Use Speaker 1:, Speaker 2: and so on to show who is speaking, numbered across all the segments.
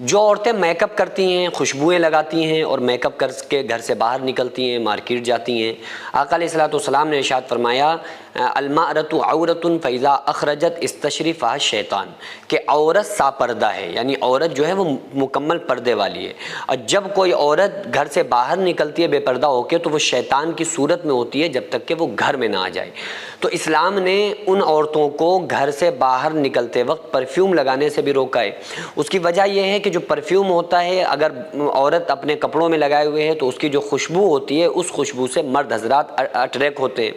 Speaker 1: جو عورتیں make up کرتی ہیں، خوشبوئیں لگاتی ہیں اور میک اپ کر کے گھر سے باہر نکلتی ہیں، مارکیٹ جاتی ہیں، آقا علیہ الصلوۃ والسلام نے ارشاد فرمایا المرأۃ عورۃ فاذا اخرجت استشرفها الشیطان، کہ عورت ساپردہ ہے، یعنی عورت جو ہے وہ مکمل پردے والی ہے، اور جب کوئی عورت گھر سے باہر نکلتی ہے بے پردہ ہو کے تو وہ شیطان کی صورت میں ہوتی ہے جب تک کہ وہ گھر میں نہ آ جائے۔ تو اسلام نے ان عورتوں کو گھر سے باہر نکلتے وقت پرفیوم لگانے سے بھی روکا ہے۔ اس کی وجہ یہ ہے کہ جو پرفیوم ہوتا ہے اگر عورت اپنے کپڑوں میں لگائے ہوئے ہے تو اس کی جو خوشبو ہوتی ہے اس خوشبو سے مرد حضرات اٹریکٹ ہوتے ہیں،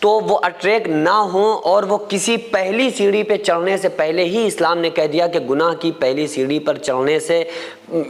Speaker 1: تو وہ اٹریکٹ نہ ہوں، اور وہ کسی پہلی سیڑھی پہ چڑھنے سے پہلے ہی اسلام نے کہہ دیا کہ گناہ کی پہلی سیڑھی پر چڑھنے سے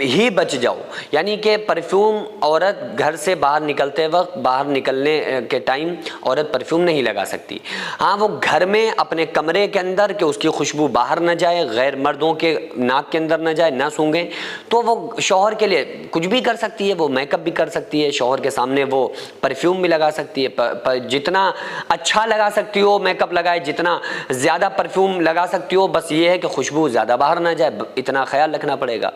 Speaker 1: ہی بچ جاؤ، یعنی کہ پرفیوم عورت گھر سے باہر نکلتے وقت، باہر نکلنے کے ٹائم عورت پرفیوم نہیں لگا سکتی۔ ہاں وہ گھر میں اپنے کمرے کے اندر کہ اس کی خوشبو باہر نہ جائے، غیر مردوں کے ناک کے اندر نہ جائے، نہ سونگیں، تو وہ شوہر کے لیے کچھ بھی کر سکتی ہے، وہ میک اپ بھی کر سکتی ہے، شوہر کے سامنے وہ پرفیوم بھی لگا سکتی ہے، جتنا اچھا لگا سکتی ہو میک اپ لگائے، جتنا زیادہ پرفیوم لگا سکتی ہو، بس یہ ہے کہ خوشبو زیادہ باہر نہ جائے، اتنا خیال رکھنا پڑے گا۔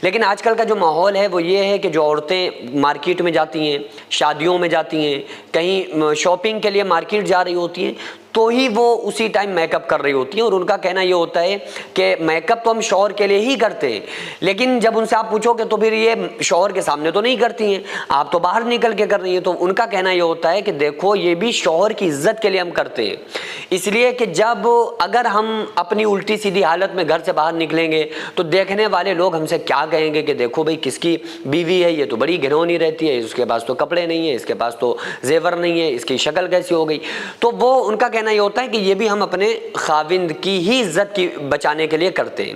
Speaker 1: لیکن آج کل کا جو ماحول ہے وہ یہ ہے کہ جو عورتیں مارکیٹ میں جاتی ہیں، شادیوں میں جاتی ہیں، کہیں شاپنگ کے لیے مارکیٹ جا رہی ہوتی ہیں، تو ہی وہ اسی ٹائم میک اپ کر رہی ہوتی ہیں، اور ان کا کہنا یہ ہوتا ہے کہ میک اپ تو ہم شوہر کے لیے ہی کرتے ہیں، لیکن جب ان سے آپ پوچھو کہ تو پھر یہ شوہر کے سامنے تو نہیں کرتی ہیں، آپ تو باہر نکل کے کر رہی ہیں، تو ان کا کہنا یہ ہوتا ہے کہ دیکھو یہ بھی شوہر کی عزت کے لیے ہم کرتے ہیں، اس لیے کہ جب اگر ہم اپنی الٹی سیدھی حالت میں گھر سے باہر نکلیں گے تو دیکھنے والے لوگ ہم سے کیا کہیں گے کہ دیکھو بھئی کس کی بیوی ہے، یہ تو بڑی گھنونی رہتی ہے، اس کے پاس تو کپڑے نہیں ہیں، اس کے پاس تو زیور نہیں ہے، اس کی شکل کیسی ہو گئی۔ تو وہ ان کا کہنا یہ ہوتا ہے کہ یہ بھی ہم اپنے خاوند کی ہی عزت کی بچانے کے لیے کرتے ہیں۔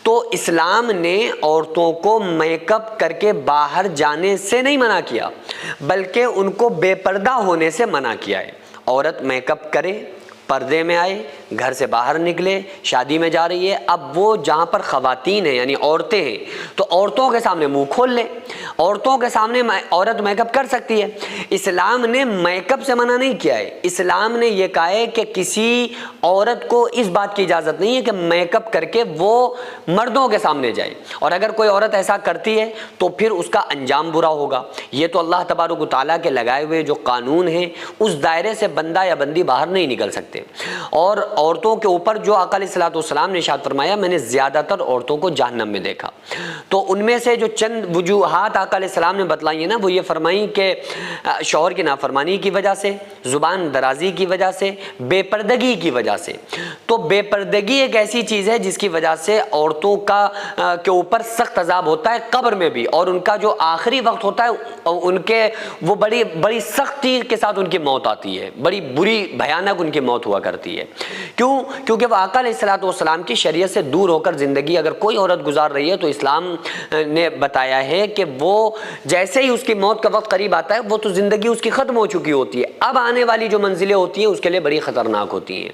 Speaker 1: تو اسلام نے عورتوں کو میک اپ کر کے باہر جانے سے نہیں منع کیا، بلکہ ان کو بے پردہ ہونے سے منع کیا ہے۔ عورت میک اپ کرے، پردے میں آئے، گھر سے باہر نکلے، شادی میں جا رہی ہے، اب وہ جہاں پر خواتین ہیں یعنی عورتیں ہیں تو عورتوں کے سامنے منہ کھول لے، عورتوں کے سامنے عورت میک اپ کر سکتی ہے۔ اسلام نے میک اپ سے منع نہیں کیا ہے، اسلام نے یہ کہا ہے کہ کسی عورت کو اس بات کی اجازت نہیں ہے کہ میک اپ کر کے وہ مردوں کے سامنے جائے، اور اگر کوئی عورت ایسا کرتی ہے تو پھر اس کا انجام برا ہوگا۔ یہ تو اللہ تبارک و تعالیٰ کے لگائے ہوئے جو قانون ہیں اس دائرے سے بندہ یا بندی باہر نہیں نکل سکتے۔ اور عورتوں کے اوپر جو آقا علیہ الصلوۃ والسلام نے ارشاد فرمایا، میں نے زیادہ تر عورتوں کو جہنم میں دیکھا، تو ان میں سے جو چند وجوہات آقا علیہ السلام نے بتلائی ہیں نا، وہ یہ فرمائیں کہ شوہر کی نافرمانی کی وجہ سے، زبان درازی کی وجہ سے، بے پردگی کی وجہ سے۔ تو بے پردگی ایک ایسی چیز ہے جس کی وجہ سے عورتوں کے اوپر سخت عذاب ہوتا ہے قبر میں بھی، اور ان کا جو آخری وقت ہوتا ہے ان کے وہ بڑی سختی کے ساتھ ان کی موت آتی ہے، بڑی بری بھیانک ان کی موت ہوا کرتی ہے۔ کیونکہ وہ آقا علیہ الصلوۃ والسلام کی شریعت سے دور ہو کر زندگی اگر کوئی عورت گزار رہی ہے تو اسلام نے بتایا ہے کہ وہ جیسے ہی اس کی موت کا وقت قریب آتا ہے وہ تو زندگی اس کی ختم ہو چکی ہوتی ہے، اب آنے والی جو منزلیں ہوتی ہیں اس کے لیے بڑی خطرناک ہوتی ہیں۔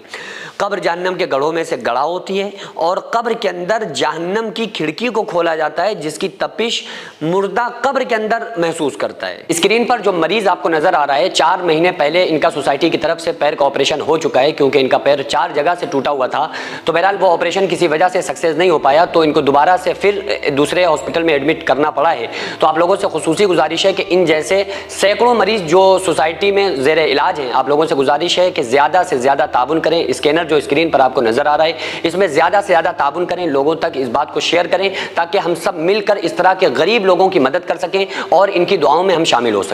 Speaker 1: قبر جہنم کے گڑھوں میں سے گڑھا ہوتی ہے، اور قبر کے اندر جہنم کی کھڑکی کو کھولا جاتا ہے جس کی تپش مردہ قبر کے اندر محسوس کرتا ہے۔ اسکرین پر جو مریض آپ کو نظر آ رہا ہے، 4 مہینے پہلے ان کا سوسائٹی کی طرف سے پیر کا آپریشن ہو چکا ہے، کیونکہ ان کا پیر 4 جگہ سے ٹوٹا ہوا تھا، تو بہرحال وہ آپریشن کسی وجہ سے سکسیس نہیں ہو پایا، تو ان کو دوبارہ سے پھر دوسرے ہاسپٹل میں ایڈمٹ کرنا پڑا ہے۔ تو آپ لوگوں سے خصوصی گزارش ہے کہ ان جیسے سینکڑوں مریض جو سوسائٹی میں زیر علاج ہیں، آپ لوگوں سے گزارش ہے کہ زیادہ سے زیادہ تعاون کریں۔ اسکینر جو اسکرین پر آپ کو نظر آ رہا ہے اس میں زیادہ سے زیادہ تعاون کریں، لوگوں تک اس بات کو شیئر کریں تاکہ ہم سب مل کر اس طرح کے غریب لوگوں کی مدد کر سکیں اور ان کی دعاؤں میں ہم شامل ہو سکیں۔